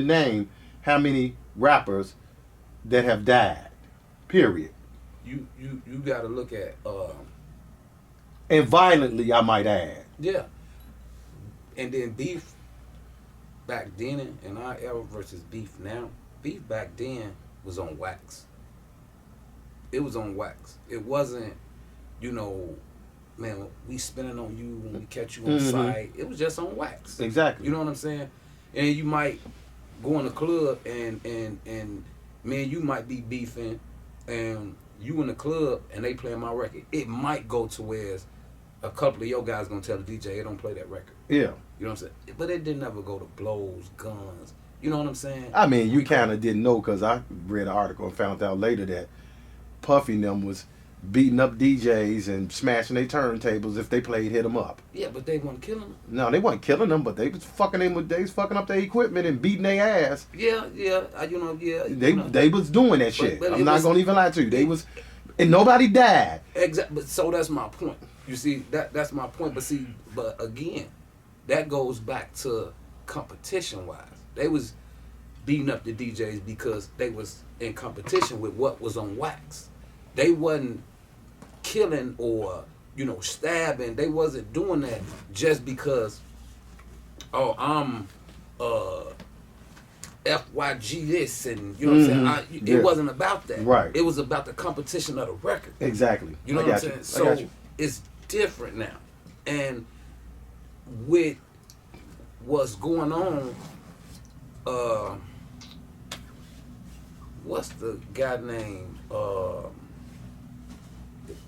name how many rappers that have died. Period. You got to look at And violently, I might add. yeah, and then beef back then in our era versus beef now. Beef back then was on wax. It was on wax. It wasn't, you know, man, we spinning on you when we catch you on site. It was just on wax. Exactly. You know what I'm saying? And you might go in the club and me and you might be beefing, and you in the club and they playing my record. It might go to where a couple of your guys gonna tell the DJ, hey, don't play that record. Yeah. You know what I'm saying? But it didn't ever go to blows, guns. You know what I'm saying? I mean, you kind of didn't know because I read an article and found out later that Puffy and them was beating up DJs and smashing their turntables if they played Hit 'Em Up. Yeah, but they weren't killing them. No, they wasn't killing them, but they was fucking them. They was fucking up their equipment and beating their ass. Yeah, They was doing that shit. but I'm not gonna even lie to you. They was, and nobody died. Exactly. But so that's my point. You see, that's my point. But again, that goes back to competition wise. They was beating up the DJs because they was in competition with what was on wax. They wasn't killing or, you know, stabbing. They wasn't doing that just because, oh, I'm FYG this and, you know what I'm saying? It wasn't about that. Right. It was about the competition of the record. Exactly. You know what I'm saying? So it's different now. And with what's going on, what's the guy name?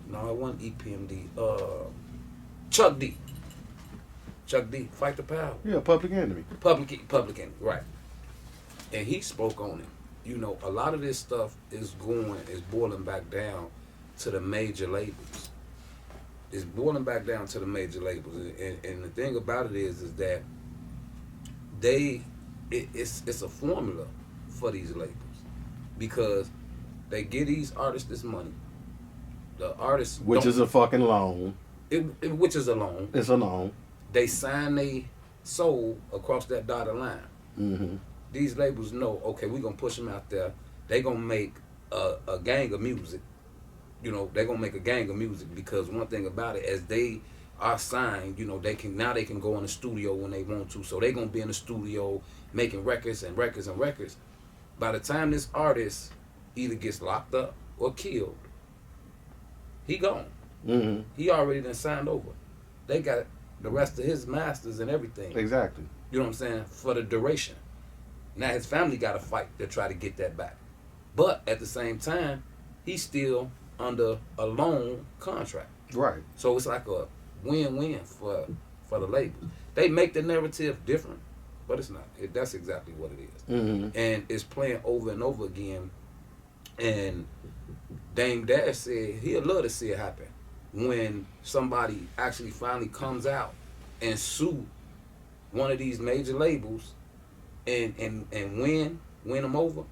No, it wasn't EPMD. Chuck D. Chuck D. Fight the Power. Yeah, Public Enemy. Public Enemy, right. And he spoke on it. You know, a lot of this stuff is boiling back down to the major labels. It's boiling back down to the major labels. And the thing about it is that it's a formula for these labels. Because they give these artists this money. The artists, which is a fucking loan. Which is a loan. It's a loan. They sign their soul across that dotted line. Mm-hmm. These labels know, okay, we're gonna push them out there. They gonna make a gang of music. You know, they gonna make a gang of music because one thing about it, as they are signed, you know, they can go in the studio when they want to. So they gonna be in the studio making records and records and records. By the time this artist either gets locked up or killed, he gone. Mm-hmm. He already done signed over. They got the rest of his masters and everything. Exactly. You know what I'm saying? For the duration. Now his family got to fight to try to get that back. But at the same time, he's still under a loan contract. Right. So it's like a win-win for the label. They make the narrative different, but it's not. That's exactly what it is. Mm-hmm. And it's playing over and over again. And Dame Dash said he'd love to see it happen when somebody actually finally comes out and sue one of these major labels and win them over.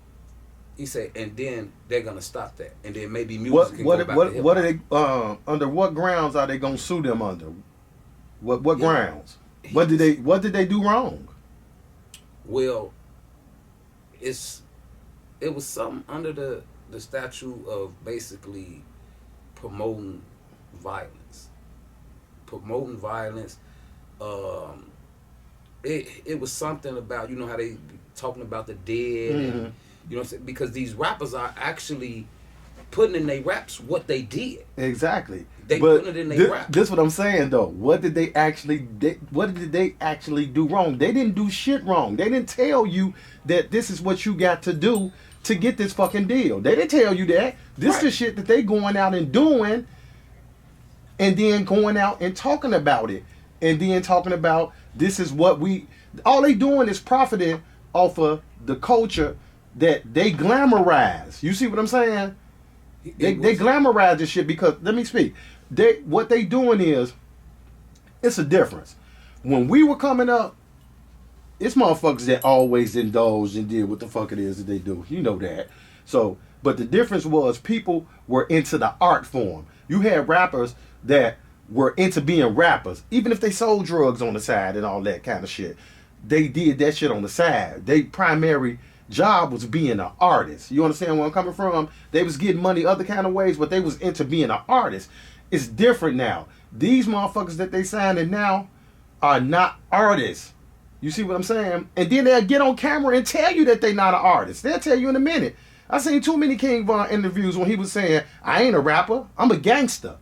He said, and then they're gonna stop that, and then maybe music can go back to hip-hop. What are they under? What grounds are they gonna sue them under? What grounds? What did they do wrong? Well, it was something under the statute of basically promoting violence. It was something about, you know how they talking about the dead, and, you know what I'm saying? Because these rappers are actually putting in their raps what they did. Exactly. They put it in their rap. This is what I'm saying though. What did they actually do wrong? They didn't do shit wrong. They didn't tell you that this is what you got to do to get this fucking deal. They didn't tell you that. This is the shit that they going out and doing, and then going out and talking about it, and then talking about this is what all they doing is profiting off of the culture that they glamorize. You see what I'm saying? They glamorize this shit because, let me speak. What they doing is, it's a difference. When we were coming up, it's motherfuckers that always indulged and did what the fuck it is that they do. You know that. So, but the difference was people were into the art form. You had rappers that were into being rappers, even if they sold drugs on the side and all that kind of shit. they did that shit on the side. They primary job was being an artist. You understand where I'm coming from? They was getting money other kind of ways, but they was into being an artist. It's different now. These motherfuckers that they signing now are not artists. You see what I'm saying? And then they'll get on camera and tell you that they're not an artist. They'll tell you in a minute. I seen too many King Von interviews when he was saying, I ain't a rapper, I'm a gangster.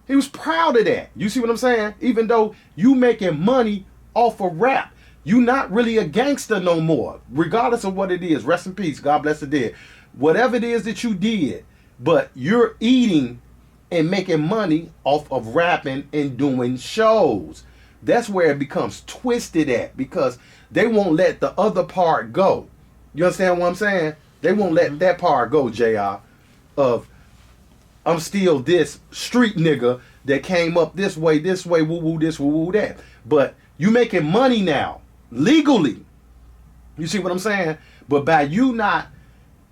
He was proud of that. You see what I'm saying? Even though you making money off of rap, you not really a gangster no more. Regardless of what it is. Rest in peace. God bless the dead. Whatever it is that you did, but you're eating and making money off of rapping and doing shows. That's where it becomes twisted at, because they won't let the other part go. You understand what I'm saying? They won't let that part go, JR, of I'm still this street nigga that came up this way, woo woo this, woo woo that. But you making money now, legally. You see what I'm saying? But by you not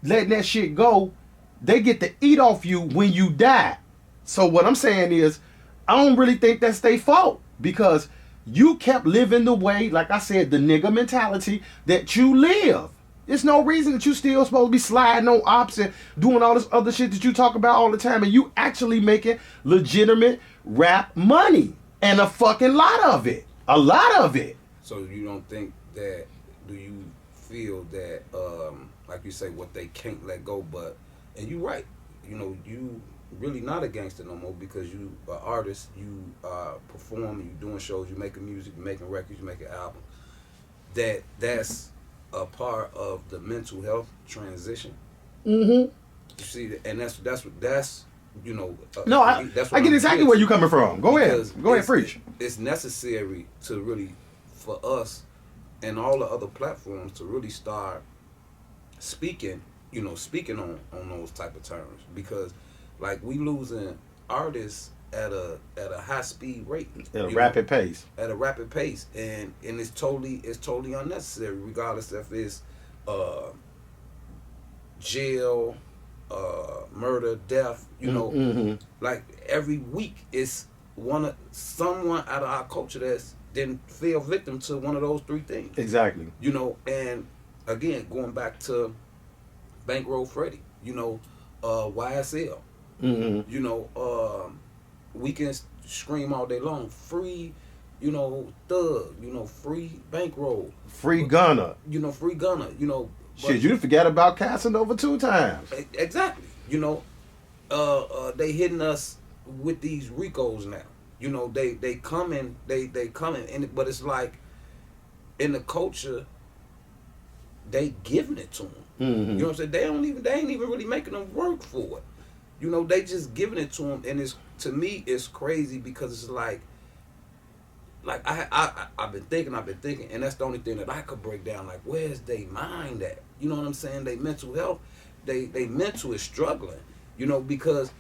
letting that shit go, they get to eat off you when you die. So what I'm saying is, I don't really think that's their fault, because you kept living the way, like I said, the nigga mentality that you live. There's no reason that you still supposed to be sliding on ops and doing all this other shit that you talk about all the time, and you actually making legitimate rap money, and a fucking lot of it. A lot of it. So you don't think that, do you feel that, like you say, what they can't let go, but, and you right, you know, you really not a gangster no more, because you are artist, you performing, you doing shows, you making music, you making records, you making albums. That's a part of the mental health transition. Mm-hmm. You see, and that's you know. No, I get exactly where you're coming from. Go ahead, preach. It's necessary to really, for us and all the other platforms, to really start speaking on those type of terms, because like we losing artists at a high speed rate, at a rapid pace, and it's totally unnecessary, regardless if it's jail, murder, death. You know, like every week it's someone out of our culture that's then fell victim to one of those three things. Exactly. You know, and again, going back to Bankroll Freddie, you know, YSL. You know, we can scream all day long, free, you know, Thug, you know, free Bankroll, free Gunna, you know, free Gunna, you know. Shit, you forgot about Casanova 2 times. Exactly. You know, they hitting us with these Ricos now. You know, they coming, and but it's like in the culture, they giving it to them. You know what I'm saying? They ain't even really making them work for it. You know, they just giving it to them, and to me it's crazy, because it's like I've been thinking, and that's the only thing that I could break down. Like, where's they mind at? You know what I'm saying? They mental health, they mental is struggling. You know, because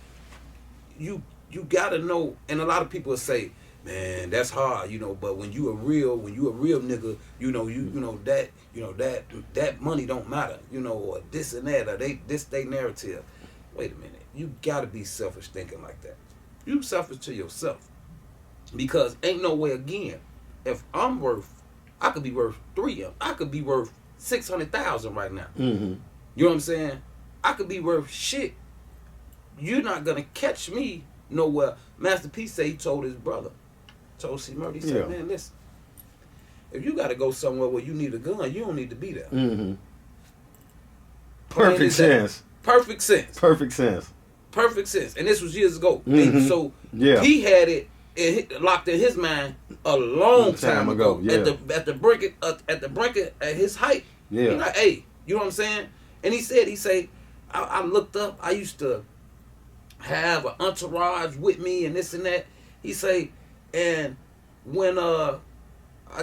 you gotta know, and a lot of people say, man, that's hard, you know. But when you a real nigga, that money don't matter, you know, or this and that, or they narrative. Wait a minute, you gotta be selfish thinking like that. You selfish to yourself, because ain't no way again. If I could be worth I could be worth 600,000 right now. You know what I'm saying? I could be worth shit. You're not gonna catch me nowhere. Master P say he told his brother, told C Murray, he said, man, listen, if you gotta go somewhere where you need a gun, you don't need to be there. Perfect sense. Perfect sense. And this was years ago. And so he had it locked in his mind a long time ago. At the brink at his height. Yeah. He's like, hey, you know what I'm saying? And he said, I looked up, I used to have an entourage with me and this and that. He say, and when I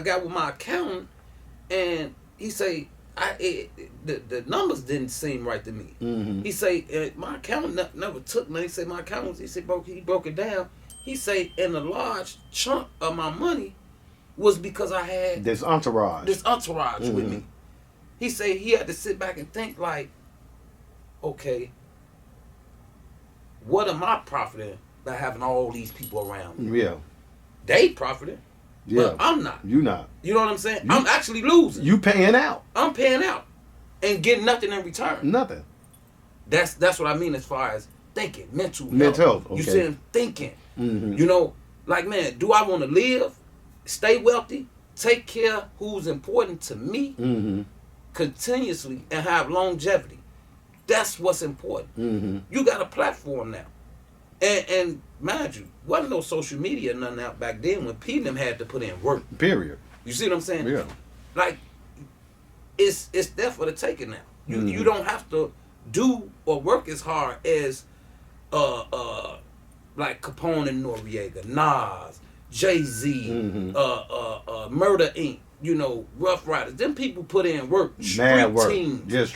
got with my accountant, and he say, the numbers didn't seem right to me. He say, my accountant never took money. He say, my accountant, he broke it down. He say, and a large chunk of my money was because I had this entourage with me. He say he had to sit back and think like, okay, what am I profiting by having all these people around me? Yeah. They profiting. Yeah. But I'm not. You not. You know what I'm saying? I'm actually losing. You paying out. I'm paying out and getting nothing in return. Nothing. That's what I mean as far as thinking, mental health. Mental health, okay. You see, I'm thinking. Mm-hmm. You know, like, man, do I want to live, stay wealthy, take care of who's important to me Mm-hmm. continuously, and have longevity? That's what's important. Mm-hmm. You got a platform now. And mind you, wasn't no social media or nothing out back then when P and them had to put in work. Period. You see what I'm saying? Yeah. Like, it's there for the taking now. You don't have to do or work as hard as like Capone and Noriega, Nas, Jay-Z, Murder Inc., you know, Rough Riders. Them people put in work. Mad Street work. teams. Yeah, street